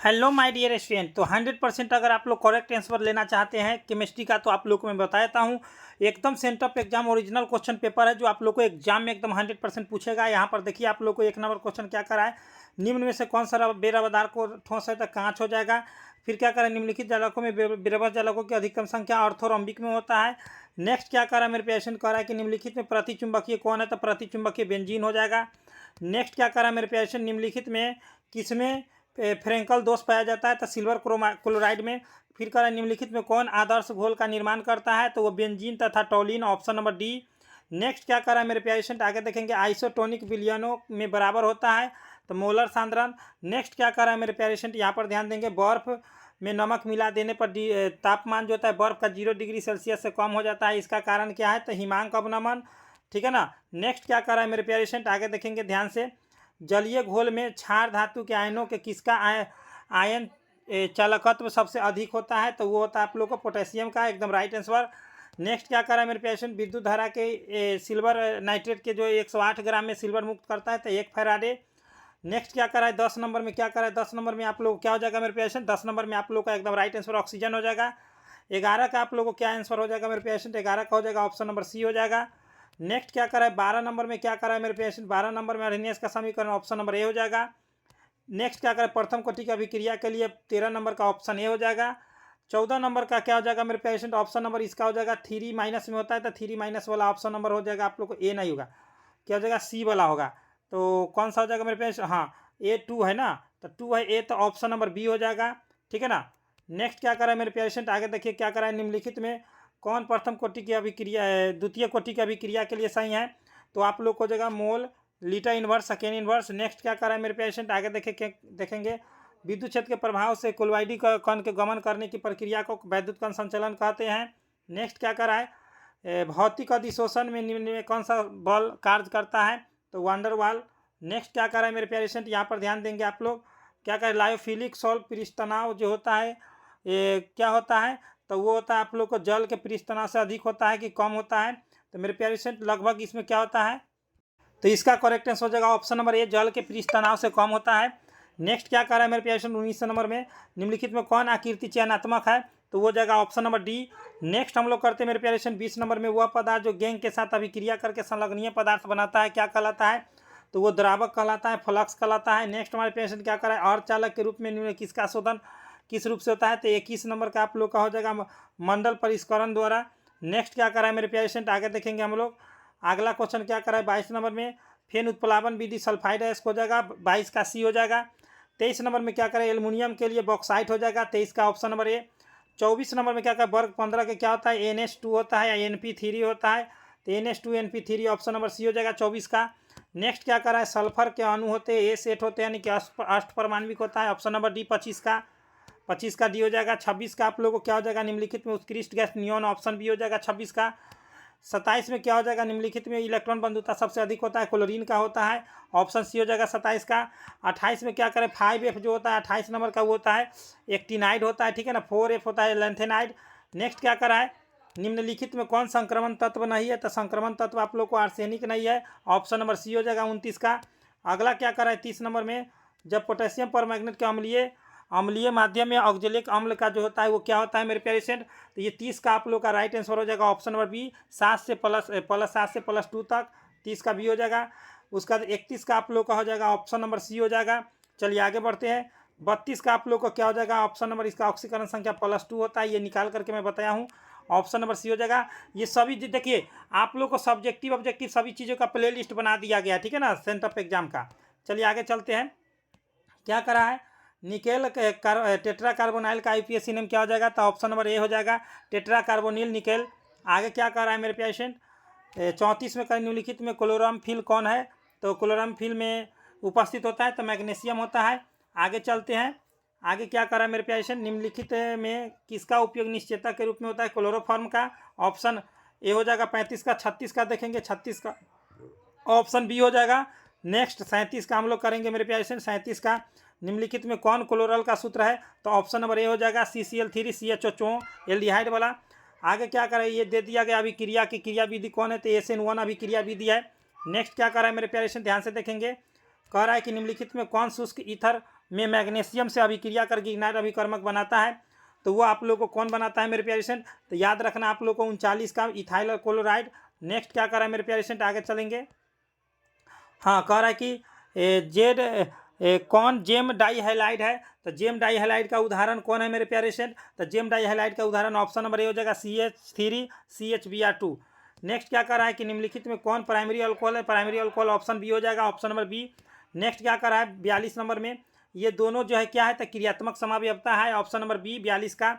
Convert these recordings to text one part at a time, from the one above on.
Hello my dear student. तो 100% अगर आप लोग करेक्ट आंसर लेना चाहते हैं केमिस्ट्री का तो आप लोग को मैं बता देता हूँ। एकदम सेंटर पे एग्जाम ओरिजिनल क्वेश्चन पेपर है जो आप लोग को एग्जाम में एकदम 100% पूछेगा। यहाँ पर देखिए आप लोग को 1 नंबर क्वेश्चन क्या करा है, निम्न में से कौन सा बेरबदार को ठोस है तो कांच हो जाएगा। फिर क्या करें, निम्नलिखित जालकों में बेरबस जालकों की अधिकतम संख्या ऑर्थोरॉम्बिक में होता है। नेक्स्ट क्या करा मेरे पेशेंट कह रहा है कि निम्नलिखित में प्रतिचुंबकीय कौन है तो प्रतिचुंबकीय बेंजीन हो जाएगा। नेक्स्ट क्या करा मेरे पेशेंट, निम्नलिखित में किसमें फ्रेंकल दोष पाया जाता है तो सिल्वर क्लोराइड में। फिर करें निम्नलिखित में कौन आदर्श घोल का निर्माण करता है तो वो बेंजीन तथा टॉलिन, ऑप्शन नंबर डी। नेक्स्ट क्या करा मेरे पेशेंट, आगे देखेंगे आइसोटोनिक विलयनों में बराबर होता है तो मोलर सांद्रण। नेक्स्ट क्या करा मेरे पेशेंट, यहाँ पर ध्यान देंगे बर्फ में नमक मिला देने पर तापमान जो होता है बर्फ का 0 डिग्री सेल्सियस से कम हो जाता है। इसका कारण क्या है तो हिमांक अवनमन, ठीक है ना। नेक्स्ट क्या करा मेरे पेशेंट, आगे देखेंगे ध्यान से, जलीय घोल में क्षार धातु के आयनों के किसका आयन चालकत्व सबसे अधिक होता है तो वो होता है आप लोग को पोटेशियम का, एकदम राइट आंसर। नेक्स्ट क्या करा मेरे पेशेंट, विद्युत धारा के सिल्वर नाइट्रेट के जो 108 ग्राम में सिल्वर मुक्त करता है तो 1 फैराडे। नेक्स्ट क्या करा है 10 नंबर में, क्या करा है 10 नंबर में आप लोग क्या हो जाएगा मेरे पेशेंट, 10 नंबर में आप लोग का एकदम राइट आंसर ऑक्सीजन हो जाएगा। 11 का आप लोग को क्या आंसर हो जाएगा मेरे पेशेंट, 11 का हो जाएगा ऑप्शन नंबर सी हो जाएगा। नेक्स्ट क्या करा है 12 नंबर में, क्या करा है मेरे पेशेंट, 12 नंबर में अर्हेनियस का समीकरण, ऑप्शन नंबर ए हो जाएगा। नेक्स्ट क्या करें, प्रथम कोटि की अभिक्रिया के लिए 13 नंबर का ऑप्शन ए हो जाएगा। 14 नंबर का क्या हो जाएगा मेरे पेशेंट, ऑप्शन नंबर इसका हो जाएगा 3 माइनस में होता है तो 3 माइनस वाला ऑप्शन नंबर हो जाएगा आप लोग को ए नहीं होगा, क्या हो जाएगा सी वाला होगा। तो कौन सा हो जाएगा मेरे पेशेंट, हाँ A2 है ना, तो 2 है ए तो ऑप्शन नंबर बी हो जाएगा, ठीक है ना। नेक्स्ट क्या करा है मेरे पेशेंट, आगे देखिए क्या करा है, निम्नलिखित में कौन प्रथम कोटि की अभिक्रिया द्वितीय कोटि की अभिक्रिया के लिए सही है तो आप लोग को हो जाएगा mole litre inverse second inverse. Next क्या करा है मेरे पेशेंट, आगे देखेंगे विद्युत क्षेत्र के प्रभाव से कोलॉइडी कण के गमन करने की प्रक्रिया को वैद्युत कण संचलन कहते हैं। नेक्स्ट क्या करा है, भौतिक अधिशोषण में निम्न में कौन सा बल कार्य करता है तो वांडर वाल। नेक्स्ट क्या करा है मेरे पेशेंट, यहाँ पर ध्यान देंगे आप लोग, क्या करें लायोफिलिक सॉल्व पृष्ठ तनाव जो होता है ये क्या होता है तो वो होता है आप लोग को जल के पृष्ठ तनाव से अधिक होता है कि कम होता है तो मेरे पेशेंट लगभग इसमें क्या होता है तो इसका करेक्ट आंसर हो जाएगा ऑप्शन नंबर ए, जल के पृष्ठ तनाव से कम होता है। नेक्स्ट क्या कर रहा है मेरे पेशेंट 19 नंबर में, निम्नलिखित में कौन आकृति चयनात्मक है तो वो जाएगा ऑप्शन नंबर डी। नेक्स्ट हम लोग करते हैं मेरे पेशेंट 20 नंबर में, वह पदार्थ जो गैंग के साथ अभिक्रिया करके संलग्नीय पदार्थ बनाता है क्या कहलाता है तो वो द्रावक कहलाता है, फ्लक्स कहलाता है। नेक्स्ट हमारे पेशेंट क्या करा है, अर्धचालक के रूप में निम्न किसका शोधन किस रूप से होता है तो 21 नंबर का आप लोग का हो जाएगा मंडल परिष्करण द्वारा। नेक्स्ट क्या करा है मेरे पेशेंट, आगे देखेंगे हम लोग, अगला क्वेश्चन क्या करा है 22 नंबर में, फेन उत्प्लावन विधि सल्फाइड एस हो जाएगा, 22 का सी हो जाएगा। 23 नंबर में क्या करें, एल्युमिनियम के लिए बॉक्साइट हो जाएगा, 23 का ऑप्शन नंबर ए। 24 नंबर में क्या करें, वर्ग 15 के क्या होता है NH2 होता है या NP3 होता है तो NH2 NP3 option number C हो जाएगा 24 का। नेक्स्ट क्या करा है, सल्फर के अणु होते हैं A सेट होते हैं यानी कि अष्टपरमाणविक होता है, ऑप्शन नंबर डी 25 का, 25 का डी हो जाएगा। 26 का आप लोगों को क्या हो जाएगा, निम्नलिखित में उत्कृष्ट गैस नियॉन, ऑप्शन बी हो जाएगा 26 का। 27 में क्या हो जाएगा, निम्नलिखित में इलेक्ट्रॉन बंधुता सबसे अधिक होता है क्लोरीन का होता है, ऑप्शन सी हो जाएगा 27 का। 28 में क्या करें, 5F जो होता है 28 नंबर का वो होता है एक्टिनाइड होता है, ठीक है ना। 4F होता है लेंथेनाइड। नेक्स्ट क्या करा है, निम्नलिखित में कौन संक्रमण तत्व नहीं है तो संक्रमण तत्व आप लोग को आर्सेनिक नहीं है, ऑप्शन नंबर सी हो जाएगा 29 का। अगला क्या करा है 30 नंबर में, जब पोटेशियम परमैंगनेट के अम्लीय माध्यम में ऑक्जेलिक अम्ल का जो होता है वो क्या होता है मेरे पेशेंट तो ये 30 का आप लोग का राइट आंसर हो जाएगा ऑप्शन नंबर बी, 7 से +2 तक 30 का बी हो जाएगा। उसका 31 का आप लोग का हो जाएगा ऑप्शन नंबर सी हो जाएगा। चलिए आगे बढ़ते हैं, 32 का आप लोग का क्या हो जाएगा ऑप्शन नंबर, इसका ऑक्सीकरण संख्या +2 होता है, ये निकाल करके मैं बताया हूँ, ऑप्शन नंबर सी हो जाएगा। ये सभी देखिए आप लोग को सब्जेक्टिव ऑब्जेक्टिव सभी चीज़ों का प्ले लिस्ट बना दिया गया, ठीक है ना, सेंटर पे एग्जाम का। चलिए आगे चलते हैं, क्या करा है, निकेल टेट्रा कार्बोनाइल का IUPAC सिनेम क्या हो जाएगा तो ऑप्शन नंबर ए हो जाएगा, टेट्रा कार्बोनिल निकेल। आगे क्या कर रहा है मेरे पेशेंट, 34 में का निम्नलिखित में क्लोरोमफिल कौन है तो क्लोरोमफिल में उपस्थित होता है तो मैग्नीशियम होता है। आगे चलते हैं, आगे क्या कर रहा है मेरे पेशेंट, निम्नलिखित में किसका उपयोग निश्चेता के रूप में होता है क्लोरोफॉर्म का, ऑप्शन ए हो जाएगा 35 का। 36 का देखेंगे, 36 का ऑप्शन बी हो जाएगा। नेक्स्ट 37 का हम लोग करेंगे मेरे पेशेंट, 37 का निम्नलिखित में कौन क्लोरल का सूत्र है तो ऑप्शन नंबर ए हो जाएगा CCl3 CHO एल्डिहाइड वाला। आगे क्या करें, ये दे दिया गया अभिक्रिया की क्रिया विधि कौन है तो SN1 अभिक्रिया विधि है। नेक्स्ट क्या कर रहा है मेरे पेशेंट, ध्यान से देखेंगे, कह रहा है कि निम्नलिखित में कौन शुष्क ईथर में मैग्नीशियम से अभिक्रिया करके इग्नाइट अभिकर्मक बनाता है, तो वो आप लोग को कौन बनाता है मेरे प्यारे स्टूडेंट? तो याद रखना आप लोग को 39 का इथाइल क्लोराइड। नेक्स्ट क्या कर रहा है मेरे प्यारे स्टूडेंट, आगे चलेंगे। हाँ, कह रहा है कि जेड कौन जेम डाई हैलाइड है? तो जेम डाई हैलाइड का उदाहरण कौन है मेरे प्यारे स्टूडेंट? तो जेम डाई हैलाइड का उदाहरण ऑप्शन नंबर ए हो जाएगा CH3 CHBr2। नेक्स्ट क्या कर रहा है कि निम्नलिखित में कौन प्राइमरी अल्कोहल है? प्राइमरी अल्कोहल ऑप्शन बी हो जाएगा, ऑप्शन नंबर बी। नेक्स्ट क्या कर रहा है 42 नंबर में, ये दोनों जो है क्या है? तो क्रियात्मक समावयवता है, ऑप्शन नंबर बी 42 का।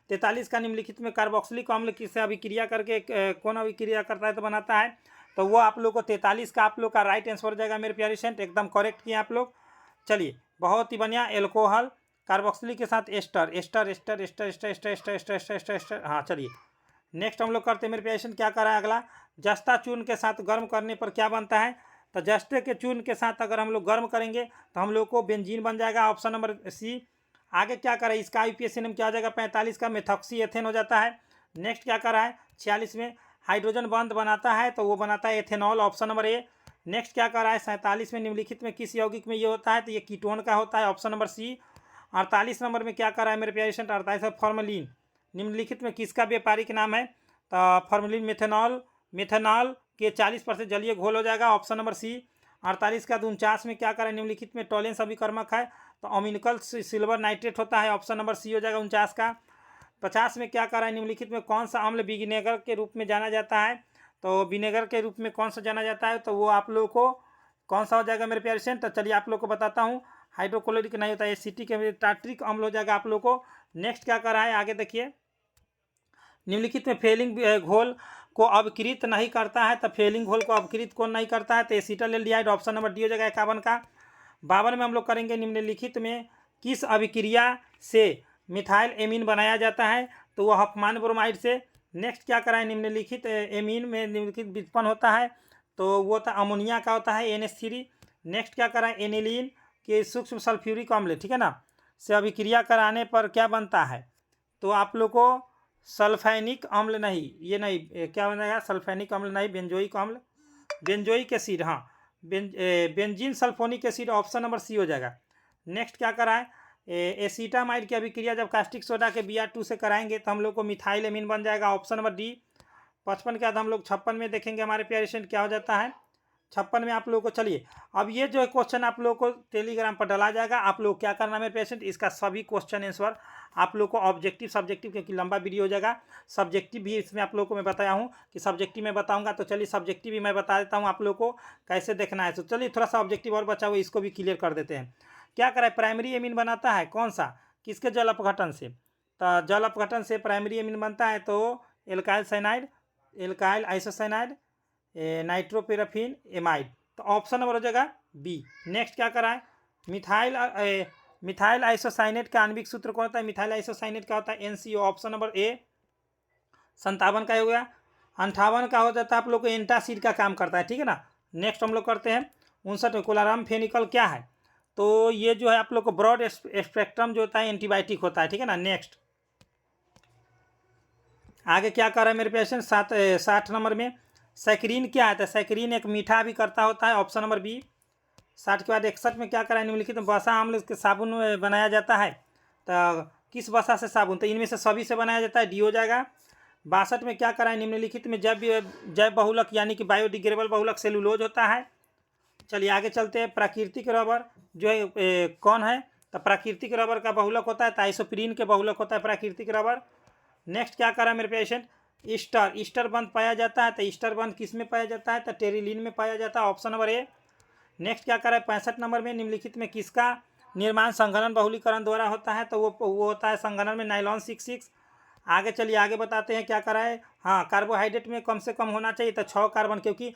43 का निम्नलिखित में कार्बोक्सिलिक अम्ल किससे अभिक्रिया करके कौन अभिक्रिया करता है तो बनाता है? तो वो आप लोग को 43 का आप लोग का राइट आंसर हो जाएगा मेरे प्यारे स्टूडेंट, एकदम करेक्ट किए आप लोग। चलिए, बहुत ही बढ़िया। एल्कोहल कार्बोक्सिलिक के साथ ester ester ester ester ester ester ester ester ester ester ester. हाँ, चलिए नेक्स्ट हम लोग करते हैं मेरे प्यारे स्टूडेंट, क्या कर रहा है अगला? जस्ता चूर्ण के साथ गर्म करने पर क्या बनता है? तो जस्ते के चूर्ण के साथ अगर हम लोग गर्म करेंगे तो हम लोग को बेंजीन बन जाएगा, ऑप्शन नंबर सी। आगे क्या करें, इसका IUPAC नाम क्या हो जाएगा? 45 का मेथॉक्सी एथेन हो जाता है। नेक्स्ट क्या कर रहा है 46 में, हाइड्रोजन बंध बनाता है तो वो बनाता है ethanol, option number A. Next क्या कर रहा है 47 में, निम्नलिखित में किस यौगिक में ये होता है? तो ये कीटोन का होता है, ऑप्शन नंबर सी। 48 नंबर में क्या कर रहा है मेरे प्यारे स्टूडेंट? 48 है फॉर्मलिन, निम्नलिखित में किसका व्यापारिक नाम है? तो फॉर्मलिन मेथेनॉल, मेथेनॉल के 40% जलीय घोल हो जाएगा, ऑप्शन नंबर सी। 48 का 49 में क्या कर रहा है निम्नलिखित में टॉलेंस अभिकर्मक है तो अम्लीकल सिल्वर नाइट्रेट होता है, ऑप्शन नंबर सी हो जाएगा 49 का। 50 में क्या कर रहा है निम्नलिखित में कौन सा अम्ल विनेगर के रूप में जाना जाता है? तो विनेगर के रूप में कौन सा जाना जाता है? तो वो आप लोगों को कौन सा हो जाएगा मेरे प्यारे स्टूडेंट? तो चलिए आप लोग को बताता हूँ, हाइड्रोक्लोरिक नहीं होता है, एसिटिक टार्ट्रिक अम्ल हो जाएगा आप लोग को। नेक्स्ट क्या कर रहा है आगे देखिए, निम्नलिखित में फेलिंग घोल को अवकृत नहीं करता है, तो फेलिंग घोल को अवकृत कौन नहीं करता है? तो एसिटाल्डिहाइड, ऑप्शन नंबर डी हो जाएगा 51 का। 52 में हम लोग करेंगे निम्नलिखित में किस अभिक्रिया से मिथाइल एमीन बनाया जाता है? तो वह हफमान ब्रोमाइड से। नेक्स्ट क्या करा है निम्नलिखित एमीन में निम्नलिखित व्युत्पन्न होता है तो वो था अमोनिया का होता है NH3। नेक्स्ट क्या करा है एनिलीन के सूक्ष्म सल्फ्यूरिक अम्ल, ठीक है ना, से अभिक्रिया कराने पर क्या बनता है? तो आप लोग को सल्फैनिक अम्ल नहीं, ये नहीं क्या बनेगा? सल्फैनिक अम्ल नहीं, बेंजोइक अम्ल, बेंजोइक एसिड, हाँ benzene sulphonic acid, option number C हो जाएगा। नेक्स्ट क्या करा है एसीटामाइड की अभिक्रिया जब कास्टिक सोडा के Br2 से कराएंगे तो हम लोग को मिथाइल एमीन बन जाएगा, ऑप्शन नंबर डी। 55 के बाद हम लोग 56 में देखेंगे हमारे प्यारे स्टूडेंट क्या हो जाता है। 56 में आप लोगों को, चलिए अब ये जो है क्वेश्चन आप लोगों को टेलीग्राम पर डाला जाएगा, आप लोग क्या करना है मेरे पेशेंट, इसका सभी क्वेश्चन आंसर आप लोग को ऑब्जेक्टिव सब्जेक्टिव, क्योंकि लंबा वीडियो हो जाएगा, सब्जेक्टिव भी इसमें आप लोगों को मैं बताया हूँ कि सब्जेक्टिव में बताऊंगा, तो चलिए सब्जेक्टिव भी मैं बता देता हूँ आप लोग को कैसे देखना है। तो चलिए थोड़ा सा ऑब्जेक्टिव और बचा हुआ इसको भी क्लियर कर देते हैं। क्या करा है प्राइमरी एमीन बनाता है कौन सा, किसके जल अपघटन से? तो जल अपघटन से प्राइमरी एमीन बनता है तो alkyl cyanide, alkyl isocyanide, nitroparaffin amide, तो ऑप्शन नंबर हो जाएगा बी। नेक्स्ट क्या करा है मिथाइल आइसोसाइनेट का आणविक सूत्र कौन होता है? मिथाइल आइसोसाइनेट का होता है NCO, ऑप्शन नंबर ए। 57 का हो गया। 58 का हो जाता है आप लोग को एंटासिड का काम करता है, ठीक है ना। नेक्स्ट हम लोग करते हैं 59 कोलाराम फेनिकल क्या है? तो ये जो है आप लोग को ब्रॉड स्पेक्ट्रम जो होता है एंटीबायोटिक होता है, ठीक है ना। नेक्स्ट आगे क्या कर रहा है मेरे पेशेंट 60 नंबर में सैकरीन क्या है? तो सैकरीन एक मीठा भी करता होता है, ऑप्शन नंबर बी। 60 के बाद 61 में क्या करा है निम्नलिखित वसा आम्ल के साबुन बनाया जाता है, तो किस वसा से साबुन? तो इनमें से सभी से बनाया जाता है, डी हो जाएगा। 62 में क्या करा है निम्नलिखित में जैव बहुलक यानी कि बायोडिग्रेडेबल बहुलक सेलुलोज होता है। चलिए आगे चलते हैं। प्राकृतिक रबर जो है कौन है? तो प्राकृतिक रबर का बहुलक होता है तो आइसोप्रीन के बहुलक होता है प्राकृतिक रबर। नेक्स्ट क्या करा है मेरे पेशेंट ईस्टर, ईस्टर बंध पाया जाता है तो ईस्टर बंध किस में पाया जाता है? तो टेरिलीन में पाया जाता है, ऑप्शन नंबर ए। नेक्स्ट क्या करा है 65 नंबर में निम्नलिखित में किसका निर्माण संघनन बहुलीकरण द्वारा होता है? तो वो होता है संघनन में नाइलॉन 66। आगे चलिए आगे बताते हैं क्या करा है। हाँ, कार्बोहाइड्रेट में कम से कम होना चाहिए तो 6 कार्बन, क्योंकि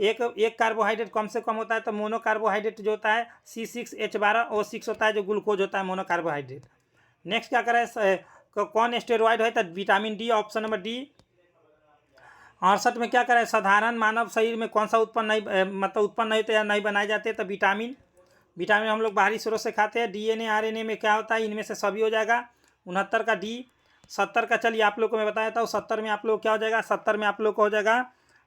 एक कार्बोहाइड्रेट कम से कम होता है तो मोनो कार्बोहाइड्रेट जो होता है C6H12O6 होता है जो ग्लूकोज होता है मोनो कार्बोहाइड्रेट। नेक्स्ट क्या करा है कौन स्टेरॉइड है? तो vitamin D, option number D. 68 में क्या करा है साधारण मानव शरीर में कौन सा उत्पन्न नहीं मतलब उत्पन्न नहीं होते या नहीं बनाए जाते? तो विटामिन, विटामिन हम लोग बाहरी स्रोत से खाते हैं। DNA RNA में क्या होता है? इनमें से सभी हो जाएगा। 69 का डी। 70 का चलिए आप लोग को मैं बताया था 70 में आप लोग क्या हो जाएगा? 70 में आप लोग को हो जाएगा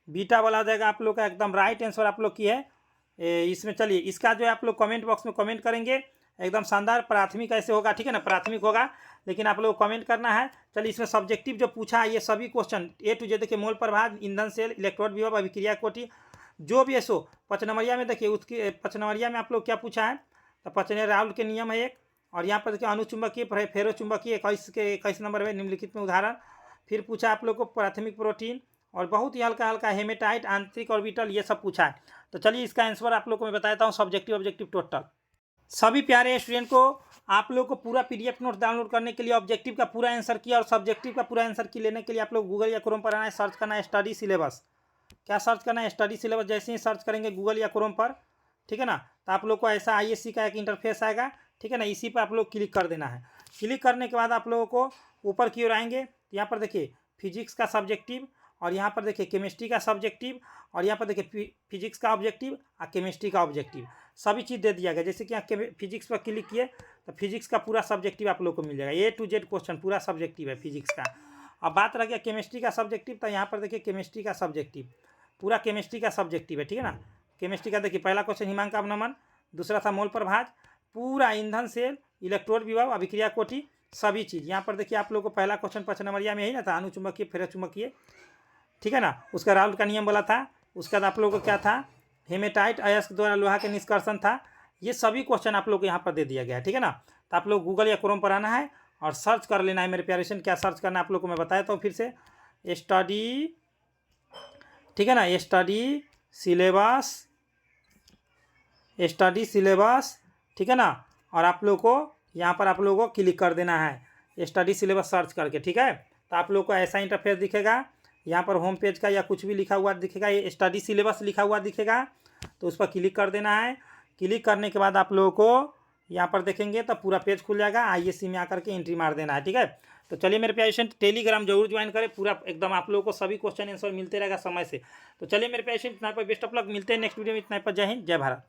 बीटा वाला हो जाएगा आप लोग का एकदम राइट आंसर आप लोग की है इसमें। चलिए इसका जो है आप लोग कमेंट बॉक्स में कमेंट करेंगे एकदम शानदार। प्राथमिक ऐसे होगा, ठीक है ना, प्राथमिक होगा, लेकिन आप लोग कमेंट करना है। चलिए इसमें सब्जेक्टिव जो पूछा है ये सभी क्वेश्चन A to Z देखिए, मोल प्रभाव, ईंधन सेल, इलेक्ट्रोड विभव, अभिक्रिया कोटि, जो भी है सो 5 नंबरिया में देखिए, उसकी 5 नंबरिया में आप लोग क्या पूछा है, तो 5 राउल्ट के नियम है एक, और यहाँ पर देखिए अनुचुंबकीय फेरो चुंबकीय 21 नंबर में निम्नलिखित में उदाहरण। फिर पूछा आप लोग को प्राथमिक प्रोटीन, और बहुत ही हल्का हल्का हेमेटाइट, आंतरिक ऑर्बिटल, ये सब पूछा है। तो चलिए इसका आंसर आप लोग को मैं बताता हूँ, सब्जेक्टिव ऑब्जेक्टिव टोटल। सभी प्यारे स्टूडेंट को आप लोग को पूरा PDF नोट डाउनलोड करने के लिए ऑब्जेक्टिव का पूरा आंसर किया और सब्जेक्टिव का पूरा आंसर की लेने के लिए आप लोग गूगल या क्रोम पर आना है, सर्च करना है स्टडी सिलेबस। क्या सर्च करना है? Study syllabus. जैसे ही सर्च करेंगे गूगल या क्रोम पर, ठीक है ना, तो आप लोग को ऐसा ISC का एक इंटरफेस आएगा, ठीक है ना, इसी पर आप लोग क्लिक कर देना है। क्लिक करने के बाद आप लोगों को ऊपर की ओर आएंगे, यहाँ पर देखिए फिजिक्स का सब्जेक्टिव, और यहाँ पर देखिए केमिस्ट्री का सब्जेक्टिव, और यहाँ पर देखिए फिजिक्स का ऑब्जेक्टिव और केमिस्ट्री का ऑब्जेक्टिव, सभी चीज़ दे दिया गया। जैसे कि यहाँ फिजिक्स पर क्लिक किए तो फिजिक्स का पूरा सब्जेक्टिव आप लोग को मिल जाएगा, A to Z क्वेश्चन पूरा सब्जेक्टिव है फिजिक्स का। अब बात रह गया केमिस्ट्री का सब्जेक्टिव, तो यहाँ पर देखिए केमिस्ट्री का सब्जेक्टिव, पूरा केमिस्ट्री का सब्जेक्टिव है, ठीक है ना। केमिस्ट्री का देखिए पहला क्वेश्चन हिमांक अवनमन, दूसरा था मोल प्रभाज, पूरा ईंधन सेल, इलेक्ट्रोड विभव, अभिक्रिया कोटि, सभी चीज़। यहाँ पर देखिए आप लोग को पहला क्वेश्चन 5 नंबरिया में ही ना था, अनुचुंबकीय फेरोचुंबकीय, ठीक है ना, उसका राउल्ट का नियम बोला था। उसके बाद आप लोगों को क्या था, हेमेटाइट अयस्क द्वारा लोहा के निष्कर्षण था। ये सभी क्वेश्चन आप लोग को यहाँ पर दे दिया गया है, ठीक है ना। तो आप लोग गूगल या क्रोम पर आना है और सर्च कर लेना है मेरे प्यारे स्टूडेंट। क्या सर्च करना है आप लोग को मैं बताया तो फिर से, स्टडी, ठीक है ना, स्टडी सिलेबस, स्टडी सिलेबस, ठीक है ना। और आप लोग को यहाँ पर आप लोगों को क्लिक कर देना है स्टडी सिलेबस सर्च करके, ठीक है। तो आप लोग को ऐसा इंटरफेस दिखेगा, यहाँ पर होम पेज का या कुछ भी लिखा हुआ दिखेगा, ये स्टडी सिलेबस लिखा हुआ दिखेगा, तो उस पर क्लिक कर देना है। क्लिक करने के बाद आप लोगों को यहाँ पर देखेंगे तो पूरा पेज खुल जाएगा, ISC में आकर के एंट्री मार देना है, ठीक है। तो चलिए मेरे प्यारे स्टूडेंट, टेलीग्राम जरूर ज्वाइन करें, पूरा एकदम आप लोगों को सभी क्वेश्चन आंसर मिलते रहेगा समय से। तो चलिए मेरे प्यारे स्टूडेंट, इतना पर बेस्ट ऑफ लक, मिलते हैं नेक्स्ट वीडियो में। इतना पर जय हिंद, जय भारत।